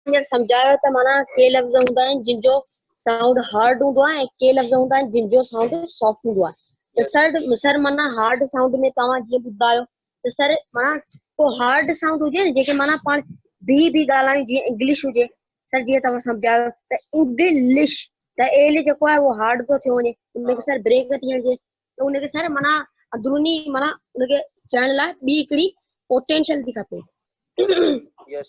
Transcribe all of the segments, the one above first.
हींअर सम्झायो त माना के लफ़्ज़ हूंदा आहिनि जिन जो साउंड हार्ड हूंदो आहे ऐं के लफ़्ज़ हूंदा आहिनि जिन जो साउंड सॉफ्ट हूंदो आहे। त Yes. सर माना हार्ड साउंड में तव्हां जीअं ॿुधायो त सर माना को हार्ड साउंड हुजे न जेके माना पाण बि ॻाल्हायूं जीअं इंग्लिश हुजे सर जीअं तव्हां सम्झायो त इंग्लिश त एल जेको आहे उहो हार्ड थो थियो वञे उनखे सर ब्रेक थी हणिजे त उनखे सर माना अंदरूनी माना उनखे चवण लाइ ॿी हिकिड़ी पोटेंशियल थी खपे। Yes.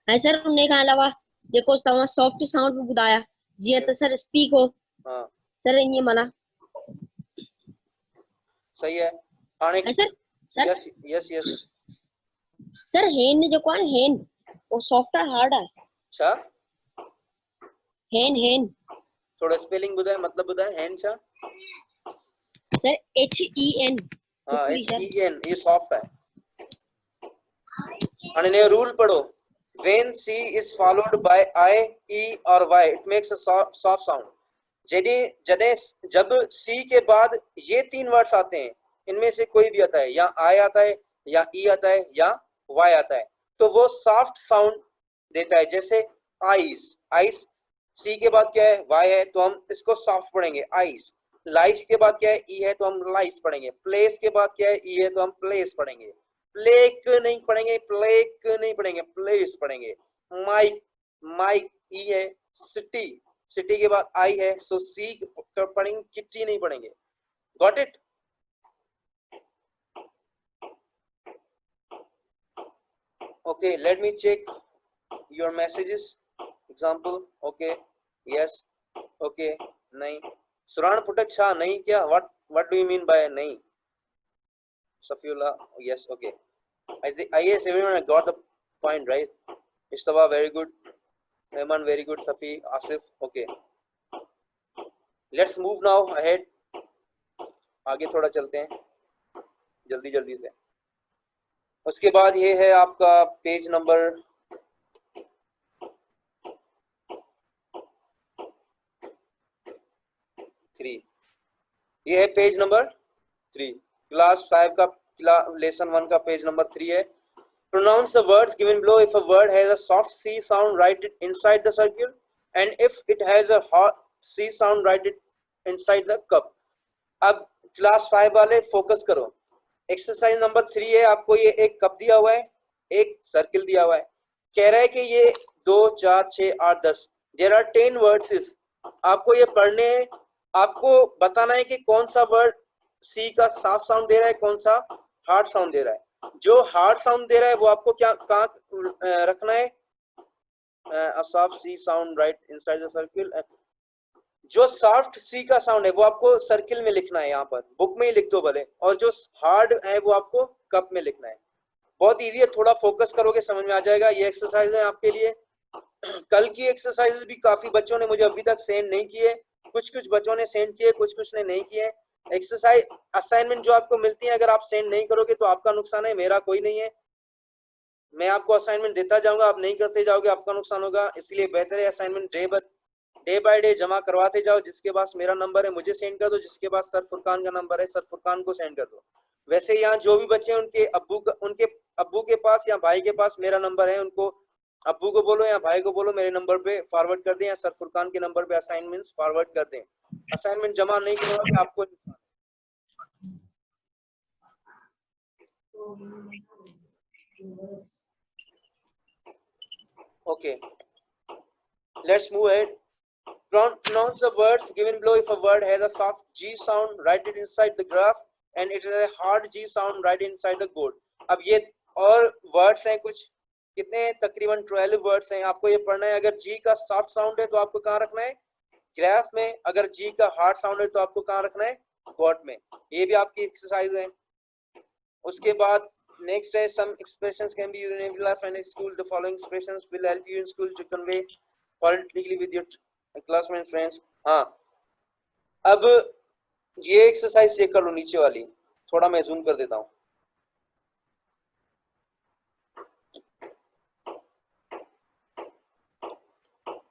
ऐं सर उन खां अलावा जेको तव्हां सॉफ्ट साउंड बि ॿुधाया जीअं त सर स्पीक हो हाँ सर ईअं माना सही है हाणे ऐं sir sir yes yes yes sir हेन जेको आहे हेन वो सॉफ्ट आहे हार्ड आहे छा हेन हेन थोड़ा स्पेलिंग ॿुधाए मतलब ॿुधाए हैंड छा सर HEN हाँ उकली सर HEN ये सॉफ्ट है। हाणे ने रूल पढ़ो when C is followed by I E or Y it makes a soft sound। जब C के बाद ये तीन वर्ड्स आते हैं इनमें से कोई भी आता है या I आता है या E आता है या Y आता है तो वो सॉफ्ट साउंड देता है। जैसे आइस आइस C के बाद क्या है Y है तो हम इसको सॉफ्ट पढ़ेंगे आइस। लाइस के बाद क्या है E है तो हम लाइस पढ़ेंगे। प्लेस के बाद क्या है E है तो हम प्लेस पढ़ेंगे। प्लेक नहीं पढ़ेंगे प्लेक नहीं पढ़ेंगे प्लेस पढ़ेंगे। माइक माइक ई है। सिटी सिटी के बाद आई है सो सी पढ़ेंगे किटी नहीं पढ़ेंगे। Got it. Okay let me check your messages example. Okay yes okay नहीं सुरान फुटक छा नहीं क्या what do you mean by नहीं Safiola yes okay I guess everyone got the point right। Istaba very good Ayman very good Safi Asif okay let's move now ahead आगे थोड़ा चलते हैं जल्दी जल्दी से। उसके बाद ये है आपका पेज नंबर 3 ये है पेज नंबर 3 क्लास 5 का लेसन 1 का पेज नंबर 3 है। Pronounce the words given below. If a word has a soft C sound, write it inside the circle, and if it has a hard C sound, write it inside the cup। अब class 5 वाले focus करो। Exercise number 3 है आपको ये एक cup दिया हुआ है एक सर्किल दिया हुआ है कह रहा है कि ये 2 4 6 8 10 देयर आर 10 वर्ड्स आपको ये पढ़ने हैं। आपको बताना है कि कौन सा वर्ड सी का सॉफ्ट साउंड दे रहा है कौन सा हार्ड साउंड दे रहा है। जो हार्ड साउंड दे रहा है वो आपको क्या कहाँ रखना है a soft C sound right inside the circle। जो सॉफ्ट सी का साउंड है वो आपको सर्किल में लिखना है यहाँ पर बुक में ही लिख दो भले और जो हार्ड है वो आपको कप में लिखना है। बहुत इजी है थोड़ा फोकस करोगे समझ में आ जाएगा। ये एक्सरसाइज है आपके लिए। कल की एक्सरसाइज भी काफी बच्चों ने मुझे अभी तक सेंड नहीं किए कुछ बच्चों ने सेंड किए कुछ ने नहीं किए। एक्सरसाइज असाइनमेंट जो आपको मिलती है अगर आप सेंड नहीं करोगे तो आपका नुकसान है मेरा कोई नहीं है। मैं आपको असाइनमेंट देता जाऊंगा आप नहीं करते जाओगे आपका नुकसान होगा। इसलिए बेहतर है असाइनमेंट डे बाय डे जमा करवाते जाओ। जिसके पास मेरा नंबर है मुझे सेंड कर दो जिसके पास सर फुरकान का नंबर है सर फुरकान को सेंड कर दो। वैसे यहाँ जो भी बच्चे उनके अब्बू के पास या भाई के पास मेरा नंबर है उनको अब्बू को बोलो या भाई को बोलो मेरे नंबर पे फॉरवर्ड कर दें या सर फुरकान के नंबर पे असाइनमेंट्स फॉरवर्ड कर दें। असाइनमेंट जमा नहीं करवाओगे आपको okay let's move ahead। Pronounce the words given below। If a word has a soft G sound, write it inside the graph, and it has a hard G sound, write it inside the code। अब ये और words हैं कुछ कितने तकरीबन 12 words हैं आपको ये पढ़ना है। अगर G का सॉफ्ट साउंड है तो आपको कहाँ रखना है ग्राफ में। अगर G का हार्ड साउंड है तो आपको कहाँ रखना है कोड में। ये भी आपकी एक्सरसाइज है। उसके बाद नेक्स्ट है some expressions can be used in everyday life and in school। The following expressions will help you in school to convey politically with your classmates friends। हाँ अब ये एक्सरसाइज चेक कर लो नीचे वाली थोड़ा मैं जूम कर देता हूँ।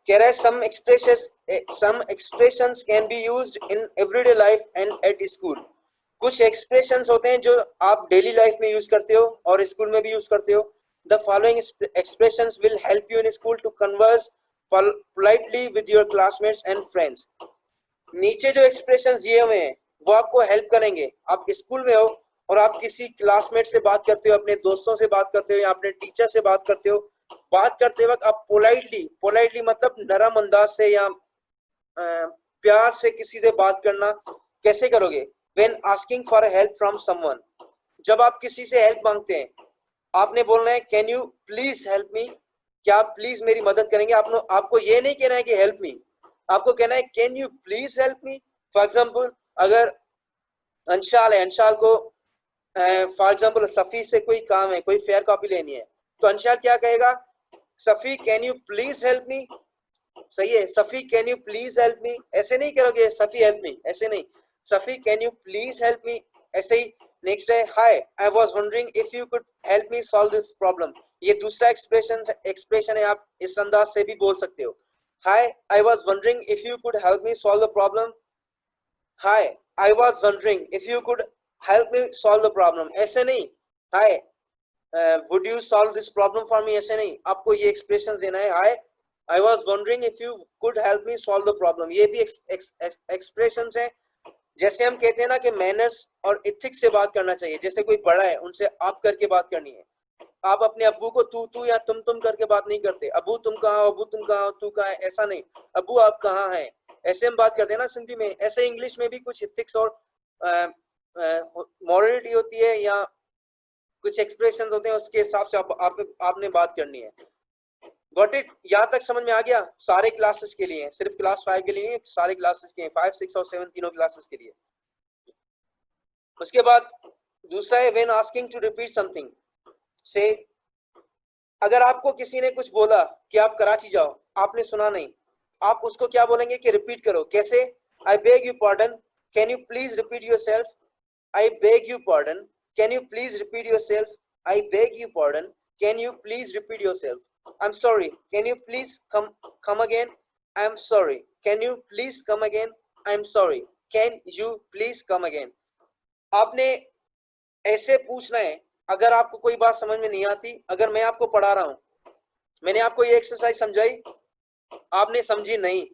कह रहा है some expressions can be used in everyday life and at school। कुछ एक्सप्रेशंस होते हैं जो आप डेली लाइफ में यूज करते हो और स्कूल में भी यूज करते हो। The following expressions will help you in school to converse politely with your classmates and friends. नीचे जो expressions दिए हुए हैं वो आपको हेल्प करेंगे. आप स्कूल में हो और आप किसी क्लासमेट से बात करते हो, अपने दोस्तों से बात करते हो या अपने टीचर से बात करते हो, बात करते वक्त आप पोलाइटली मतलब नरम अंदाज से या प्यार से किसी से बात करना कैसे करोगे? When asking for help from someone, जब आप किसी से हेल्प मांगते हैं आपने बोलना है कैन यू प्लीज हेल्प मी, क्या आप प्लीज मेरी मदद करेंगे? आपको ये नहीं कहना है कि हेल्प मी, आपको कहना है can you please help me. For example अगर अंशाल है, अंशाल को फॉर एग्जाम्पल सफी से कोई काम है, कोई फेयर कॉपी लेनी है, तो अंशाल क्या कहेगा? Safi can you please help me. सही है, Safi can you please help me. ऐसे नहीं करोगे सफी हेल्प मी, ऐसे नहीं, Safi can you please help me. ऐसे ही नेक्स्ट है hi I was wondering if you could help me solve this problem. ये दूसरा एक्सप्रेशन है, आप इस अंदाज से भी बोल सकते हो. Hi I was wondering if you could help me solve the problem. Hi I was wondering if you could help me solve the problem. ऐसे नहीं hi would you solve this problem for me, ऐसे नहीं, आपको ये expression देना है hi I was wondering if you could help me solve the problem. ये भी एक्सप्रेशंस हैं. जैसे हम कहते हैं ना कि मैनर्स और इथिक्स से बात करना चाहिए, जैसे कोई बड़ा है उनसे आप करके बात करनी है. आप अपने अब्बू को तू या तुम करके बात नहीं करते. अब्बू तुम कहाँ हो, अब्बू तुम कहाँ हो, तू कहाँ है, ऐसा नहीं. अब्बू आप कहाँ हैं, ऐसे हम बात करते हैं ना सिंधी में. ऐसे इंग्लिश में भी कुछ इथिक्स और मॉरलिटी होती है या कुछ एक्सप्रेशन होते हैं, उसके हिसाब से आपने बात करनी है. Got it? यहाँ तक समझ में आ गया? सारे क्लासेस के लिए, सिर्फ क्लास 5 के लिए नहीं, सारे क्लासेस के 5, 6 और 7 तीनों क्लासेस के लिए. उसके बाद दूसरा है when asking to repeat something से, अगर आपको किसी ने कुछ बोला कि आप कराची जाओ, आपने सुना नहीं, आप उसको क्या बोलेंगे कि रिपीट करो. कैसे? I beg you pardon, can you please repeat yourself. I beg you pardon, can you please repeat yourself. I beg you pardon, can you please repeat yourself. I'm sorry, can you please come again? I'm sorry, can you please come again? I'm sorry, can you please come again? आपने ऐसे पूछना है. अगर आपको कोई बात समझ में नहीं आती, अगर मैं आपको पढ़ा रहा हूं, मैंने आपको ये एक्सरसाइज समझाई, आपने समझी नहीं,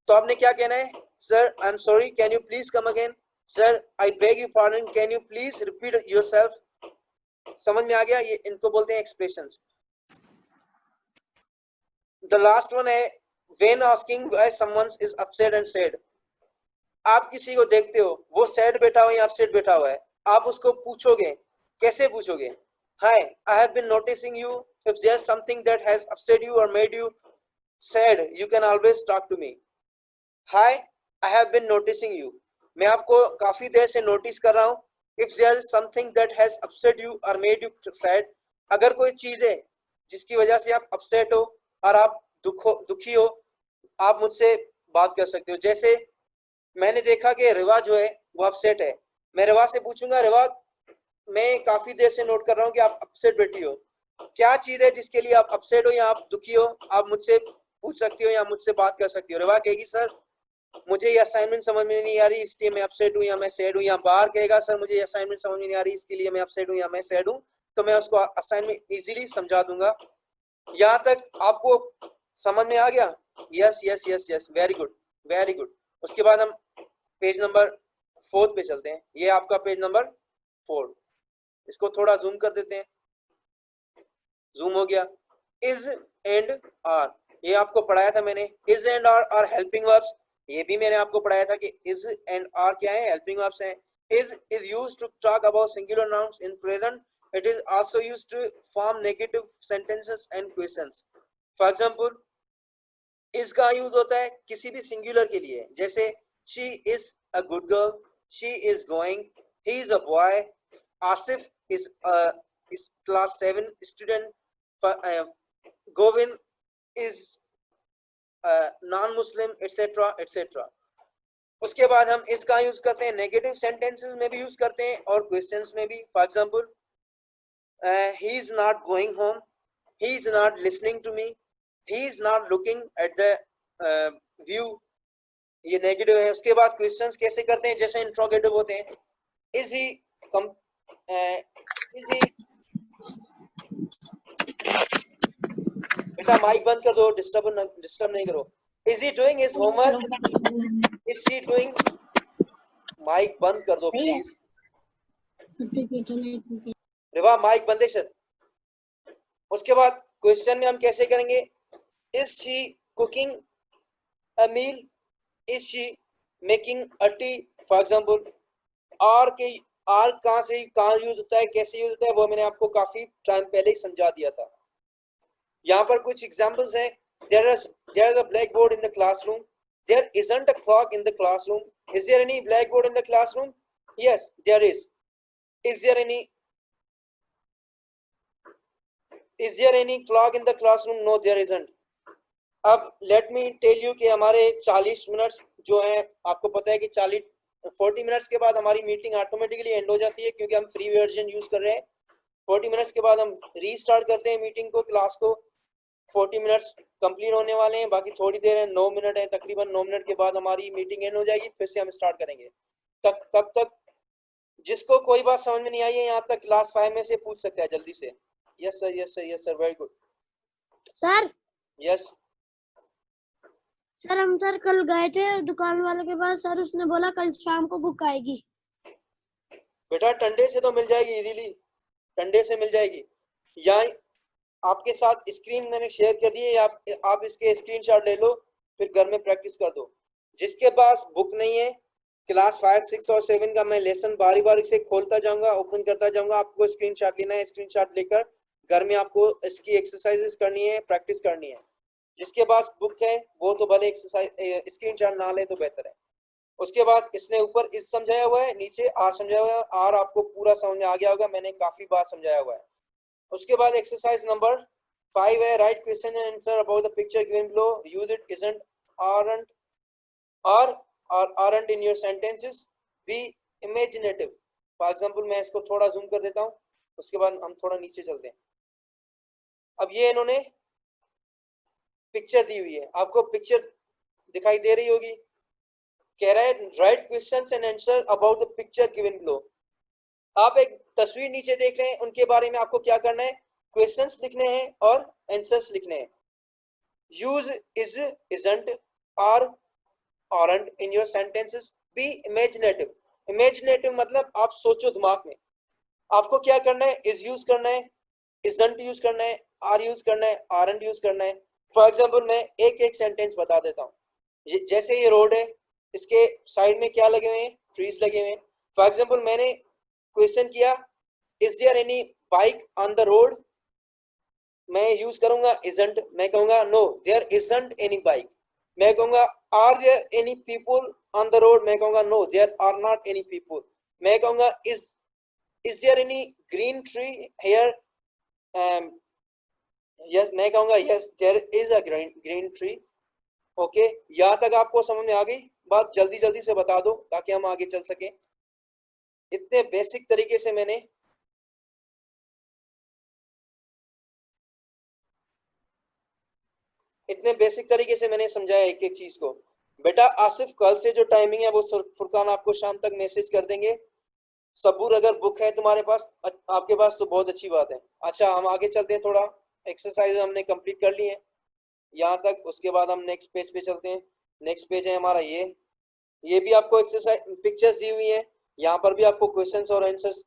तो आपने क्या कहना है? Sir I am sorry, can you please come again. Sir I beg you pardon, can you please repeat yourself. समझ में आ गया? ये इनको बोलते हैं एक्सप्रेशंस. The last one है when asking why someone is upset and sad. आप किसी को देखते हो वो सैड बैठा हुआ या अपसेट बैठा हुआ है, आप उसको पूछोगे. कैसे पूछोगे? Hi, I have been noticing you. If there's something that has upset you or made you sad, you can always talk to me. Hi, I have been noticing you. मैं आपको काफी देर से नोटिस कर रहा हूँ. If there's something that has upset you or made you sad, अगर कोई चीज है जिसकी वजह से आप अपसेट हो और आप दुखी हो, आप मुझसे बात कर सकते हो. जैसे मैंने देखा कि रिवा जो है वो अपसेट है, मैं रिवा से पूछूंगा रिवा मैं काफी देर से नोट कर रहा हूँ कि आप अपसेट बैठी हो, क्या चीज है जिसके लिए आप अपसेट हो या आप दुखी हो, आप मुझसे पूछ सकती हो या मुझसे बात कर सकती हो. रिवा कहेगी सर मुझे ये असाइनमेंट समझ में नहीं आ रही इसलिए मैं अपसेट हूँ या मैं सैड हूँ. या बाहर कहेगा सर मुझे ये असाइनमेंट समझ में नहीं आ रही इसके लिए मैं अपसेट हूँ या मैं सैड हूँ, तो मैं उसको असाइनमेंट इजीली समझा दूंगा. यहाँ तक आपको समझ में आ गया? Yes yes yes yes, very good very good. उसके बाद हम पेज नंबर 4 पे चलते हैं. ये आपका पेज नंबर 4. इसको थोड़ा जूम कर देते हैं. जूम हो गया. इज एंड आर, ये आपको पढ़ाया था मैंने. Is and are helping verbs. ये भी मैंने आपको पढ़ाया था कि इज एंड आर क्या है? हेल्पिंग वर्ब्स हैं. Is used to talk about singular nouns in present. It is also used to form negative sentences and questions. For example, is का यूज होता है किसी भी सिंगुलर के लिए, जैसे she is a good girl, she is going, he is a boy, Asif is class 7 student, Govind is non-Muslim, etc. etc. उसके बाद हम इसका यूज करते हैं नेगेटिव सेंटेंसेस में भी यूज करते हैं और क्वेश्चंस में भी. For example he is not going home, he is not listening to me, he is not looking at the view. ये नेगेटिव है. उसके बाद क्वेश्चंस कैसे करते हैं? जैसे इंट्रोगेटिव होते हैं. is he बेटा माइक बंद कर दो, डिस्टर्ब नहीं करो। Is he doing his homework? Is she doing? Mic बंद कर दो प्लीज। रिवा माइक बंद है सर। उसके बाद क्वेश्चन में हम कैसे करेंगे? Is she cooking a meal? Is she making a tea? For example are के आर कहाँ यूज होता है, कैसे यूज होता है, वो मैंने आपको काफी टाइम पहले ही समझा दिया था। यहाँ पर कुछ एग्जांपल्स हैं। there is a blackboard in the classroom. There isn't a clock in the classroom. Is there any blackboard in the classroom? Yes, there is. Is there any clock in the classroom? No, there isn't. अब let me tell you कि हमारे 40 minutes जो है, आपको पता है कि 40 minutes के बाद हमारी मीटिंग ऑटोमेटिकली एंड हो जाती है, क्योंकि हम फ्री वर्जन यूज कर रहे हैं। 40 मिनट्स के बाद हम रीस्टार्ट करते हैं मीटिंग को, क्लास को। 40 मिनट्स कंप्लीट होने वाले हैं, बाकी थोड़ी देर है, 9 मिनट है, तकरीबन 9 मिनट के बाद हमारी मीटिंग एंड हो जाएगी, फिर से हम स्टार्ट करेंगे। तब तक जिसको कोई बात समझ में नहीं आई है यहाँ तक, क्लास 5 में से पूछ सकता है जल्दी से। Yes sir, yes sir, yes sir, very good sir. Yes sir हम सर कल गए थे दुकान वाले के पास, सर उसने बोला कल शाम को बुक आएगी। बेटा टंडे से तो मिल जाएगी, इजीली टंडे से मिल जाएगी। यहाँ आपके साथ स्क्रीन मैंने शेयर कर दी है, आप इसके स्क्रीनशॉट ले लो, फिर घर में प्रैक्टिस कर दो। जिसके पास बुक नहीं है, क्लास 5, 6 और 7 का मैं लेसन बारी बारी से खोलता जाऊंगा, ओपन करता जाऊंगा। आपको स्क्रीनशॉट लेना है, स्क्रीनशॉट लेकर घर में आपको इसकी एक्सरसाइजेस करनी है, प्रैक्टिस करनी है। जिसके पास बुक है वो तो भले एक्सरसाइज स्क्रीनशॉट ना ले तो बेहतर है। उसके बाद इसने ऊपर इस समझाया हुआ है, नीचे आर समझाया हुआ है। आर आपको पूरा समझ में आ गया होगा, मैंने काफी बार समझाया हुआ है। उसके बाद एक्सरसाइज नंबर 5 है, write question and answer about the picture given below, use it, isn't, aren't, aren't in your sentences, be imaginative. For example मैं इसको थोड़ा जूम कर देता हूं, उसके बाद हम थोड़ा नीचे चलते हैं। अब ये इन्होंने पिक्चर दी हुई है, आपको पिक्चर दिखाई दे रही होगी। कह रहा है right questions and answer about the picture given below. आप एक तस्वीर नीचे देख रहे हैं, उनके बारे में आपको क्या करना है? क्वेश्चंस लिखने हैं और आंसर्स लिखने हैं। Use is, isn't, are, aren't in your sentences. Be imaginative. Imaginative मतलब आप सोचो दिमाग में। आपको क्या करना है? इज यूज करना है, इजंट यूज करना है, आर यूज करना है, आरंट यूज करना है। फॉर एग्जाम्पल मैं एक एक सेंटेंस बता देता हूँ। जैसे ये रोड है, इसके साइड में क्या लगे हुए हैं? ट्रीज लगे हुए हैं। फॉर एग्जाम्पल मैंने क्वेश्चन किया, is there any bike on the road? मैं यूज करूंगा इजंट, मैं कहूंगा no there isn't any bike. मैं कहूंगा are there any people on the road? मैं कहूंगा no there are not any people. मैं कहूंगा is there any green tree here? Yes, मैं कहूंगा yes there is a green tree. Okay, यहाँ तक आपको समझ में आ गई बात? जल्दी जल्दी से बता दो ताकि हम आगे चल सके। इतने बेसिक तरीके से मैंने समझाया एक एक चीज को। बेटा आसिफ कल से जो टाइमिंग है वो फुरकान आपको शाम तक मैसेज कर देंगे। सबूर अगर बुक है तुम्हारे पास, आपके पास, तो बहुत अच्छी बात है। अच्छा हम आगे चलते हैं, थोड़ा एक्सरसाइज हमने कंप्लीट कर ली है यहाँ तक। उसके बाद हम नेक्स्ट पेज पे चलते हैं। नेक्स्ट पेज है हमारा ये भी आपको एक्सरसाइज पिक्चर्स दी हुई है, यहाँ पर भी आपको क्वेश्चंस और आंसर्स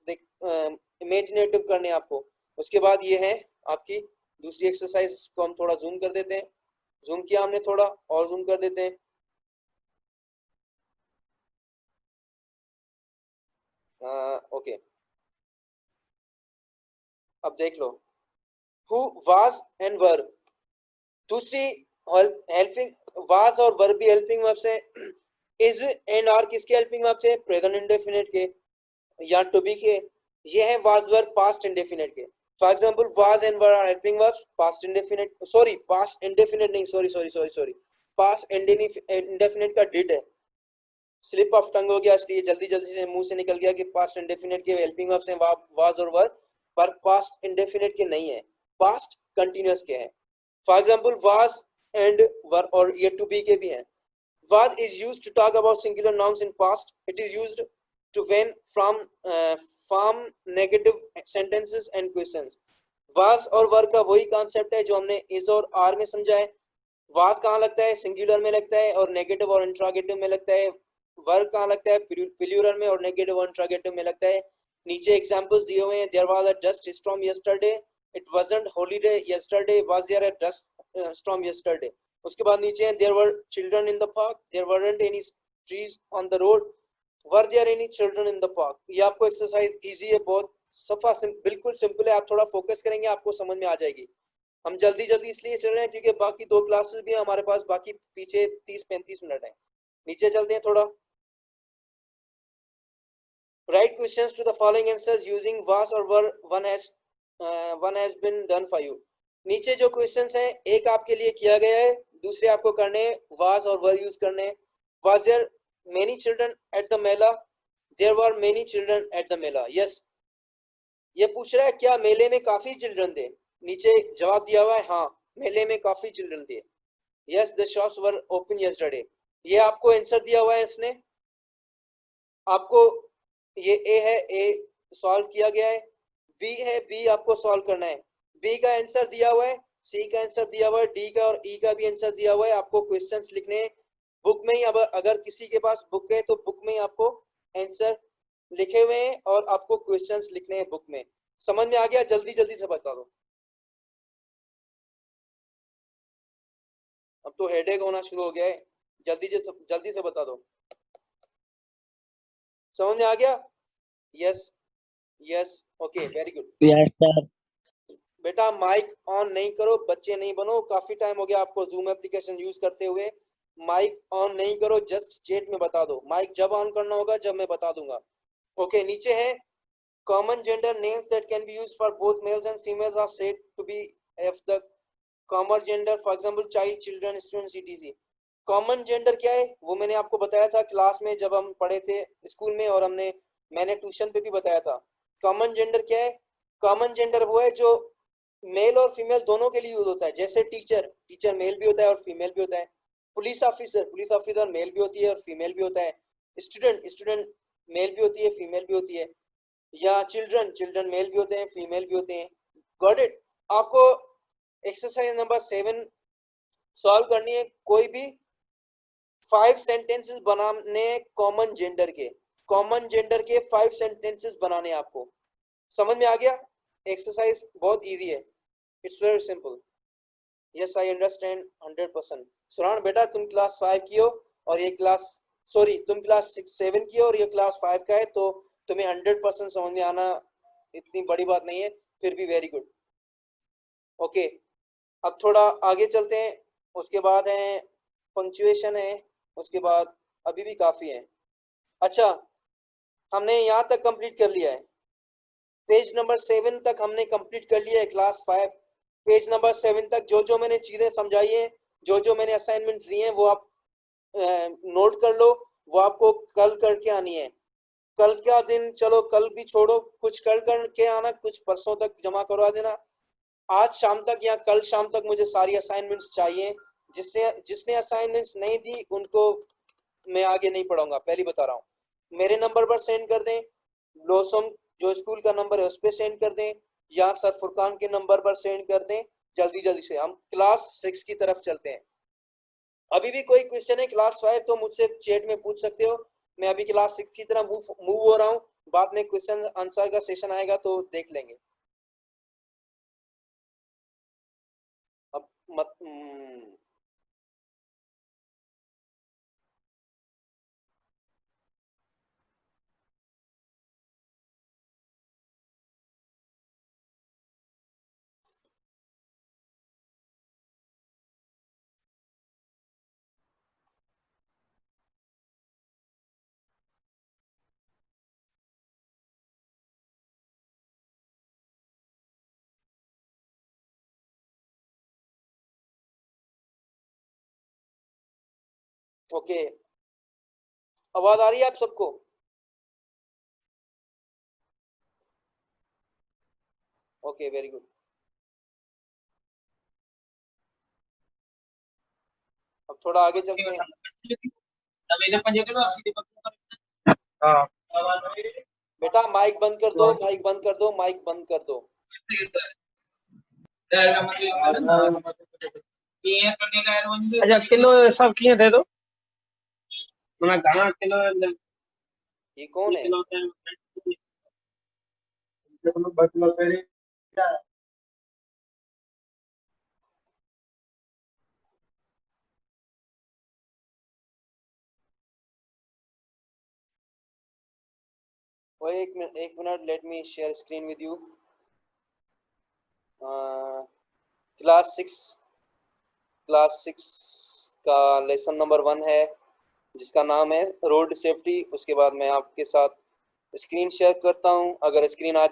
इमेजिनेटिव करने हैं आपको। उसके बाद ये है आपकी दूसरी एक्सरसाइज को हम थोड़ा जूम कर देते हैं। जूम किया हमने, थोड़ा और जूम कर देते हैं। ओके, अब देख लो, हु, वाज एंड वर्ब। दूसरी हेल्पिंग, वाज और वर्ब भी हेल्पिंग वर्ब्स है। इज एंड आर किसके हेल्पिंग वर्ब्स है? प्रेजेंट इंडेफिनिट के या टू बी के। ये है वाज वर्ब पास्ट इंडेफिनिट के। For example was and were are helping verbs past indefinite, sorry past indefinite नहीं, सॉरी पास्ट इंडेफिनिट का डिड है, स्लिप ऑफ टंग हो गया, इसलिए जल्दी जल्दी से मुंह से निकल गया कि पास्ट इंडेफिनिट के हेल्पिंग वर्ब्स हैं वाज और वर, पर पास्ट इंडेफिनिट के नहीं है, पास्ट कंटीन्यूअस के हैं। फॉर एग्जांपल वाज एंड वर, और ये टू बी के भी हैं। was is used to talk about singular nouns in past. It is used to when from form negative sentences and questions. Was और वर का वही कॉन्सेप्ट है जो हमने इज और आर में समझा है। वाज कहाँ लगता है, सिंगुलर में लगता है और नेगेटिव और इंट्रोगेटिव में लगता है। वर कहाँ लगता है, प्लूरल में और नेगेटिव और इंट्रोगेटिव में लगता है। नीचे एग्जांपल्स दिए हुए हैं, there was a dust storm yesterday, it wasn't holiday yesterday, was there a dust storm yesterday. उसके बाद नीचे है, there were children in the park, there weren't any trees on the road, were there any children in the park. ये आपको exercise easy है, बहुत सफा बिल्कुल सिंपल है, आप थोड़ा फोकस करेंगे आपको समझ में आ जाएगी। हम जल्दी जल्दी इसलिए चल रहे हैं क्योंकि बाकी 2 क्लासेस भी हैं हमारे पास, बाकी पीछे 30-35 मिनट है। नीचे चलते हैं थोड़ा। Write questions to the following answers using was और were, one has been done for you. नीचे जो क्वेश्चंस हैं, एक आपके लिए किया गया है, दूसरे आपको करने वाज और वर यूज करने। Was there many children at the mela, there were many children at the mela. Yes, ये पूछ रहा है क्या मेले में काफी चिल्ड्रन थे। नीचे जवाब दिया हुआ है हाँ, मेले में काफी चिल्ड्रन थे। Yes, the shops were open yesterday. ये आपको आंसर दिया हुआ है इसने, आपको ये ए है, ए सॉल्व किया गया है। बी है, बी आपको सॉल्व करना है। बी का आंसर दिया हुआ है, सी का आंसर दिया हुआ है, डी का और ई का भी आंसर दिया हुआ है। आपको क्वेश्चंस लिखने हैं बुक में ही। अब अगर किसी के पास बुक है तो बुक में ही आपको आंसर लिखे हुए हैं और आपको क्वेश्चंस लिखने हैं बुक में। समझ में आ गया? जल्दी जल्दी से बता दो, अब तो हेडेक होना शुरू हो गया है। जल्दी से बता दो, समझ में आ गया? Yes yes, okay, very good. Yes sir. बेटा माइक ऑन नहीं करो, बच्चे नहीं बनो, काफी टाइम हो गया आपको जूम एप्लीकेशन यूज करते हुए। माइक ऑन नहीं करो, जस्ट चैट में बता दो। माइक जब ऑन करना होगा जब मैं बता दूंगा। ओके, नीचे है common gender names that can be used for both males and females are said to be of the common gender, for example child, children, students, etc. Common gender क्या है वो मैंने आपको बताया था क्लास में जब हम पढ़े थे स्कूल में, और मैंने ट्यूशन पे भी बताया था। कॉमन जेंडर क्या है? कॉमन जेंडर वो है जो मेल और फीमेल दोनों के लिए यूज होता है। जैसे टीचर मेल भी होता है और फीमेल भी होता है। पुलिस ऑफिसर मेल भी होती है और फीमेल भी होता है। स्टूडेंट मेल भी होती है, फीमेल भी होती है। या चिल्ड्रन मेल भी होते हैं, फीमेल भी होते हैं। Got it? आपको एक्सरसाइज नंबर 7 सॉल्व करनी है। कोई भी 5 सेंटेंसेस बनाने कॉमन जेंडर के। कॉमन जेंडर के 5 सेंटेंसेस बनाने आपको। समझ में आ गया? एक्सरसाइज बहुत इजी है, it's very simple. Yes I understand 100%। सुरान बेटा तुम क्लास 5 की हो और ये क्लास, सॉरी तुम क्लास 7 की हो और ये क्लास 5 का है, तो तुम्हें 100% समझ में आना इतनी बड़ी बात नहीं है, फिर भी वेरी गुड। ओके, अब थोड़ा आगे चलते हैं। उसके बाद है पंक्चुएशन है, उसके बाद अभी भी काफी है। अच्छा, हमने यहाँ तक कंप्लीट कर लिया है, पेज नंबर 7 तक हमने कंप्लीट कर लिया है क्लास 5। पेज नंबर 7 तक जो जो मैंने चीजें समझाई हैं, जो जो मैंने असाइनमेंट्स दिए हैं, वो आप नोट कर लो। वो आपको कल करके आनी है। कल का दिन चलो कल भी छोड़ो, कुछ कल करके आना, कुछ परसों तक जमा करवा देना। आज शाम तक या कल शाम तक मुझे सारी असाइनमेंट्स चाहिए। जिसने असाइनमेंट्स नहीं दी उनको मैं आगे नहीं पढ़ाऊंगा, पहले बता रहा हूँ। मेरे नंबर पर सेंड कर दें, ब्लॉसम जो स्कूल का नंबर है उस पर सेंड कर दें, या सर फुरकान के नंबर पर सेंड कर दें। जल्दी जल्दी से हम क्लास 6 की तरफ चलते हैं। अभी भी कोई क्वेश्चन है क्लास 5 तो मुझसे चैट में पूछ सकते हो। मैं अभी क्लास 6 की तरह मूव हो रहा हूँ, बाद में क्वेश्चन आंसर का सेशन आएगा तो देख लेंगे। अब मत ओके, आवाज आ रही है आप सबको? Okay, very good. अब थोड़ा आगे चलते हैं। हाँ बेटा माइक बंद कर दो, माइक बंद कर दो, माइक बंद कर दो। अच्छा किलो सब किए दे दो मैं गाना किलो ये कौन है? किलो वो एक minute, let me share screen with you. Class six का लेसन नंबर 1 है जिसका नाम है रोड सेफ्टी। उसके बाद मैं आपके साथ स्क्रीन शेयर करता हूं। अगर स्क्रीन आ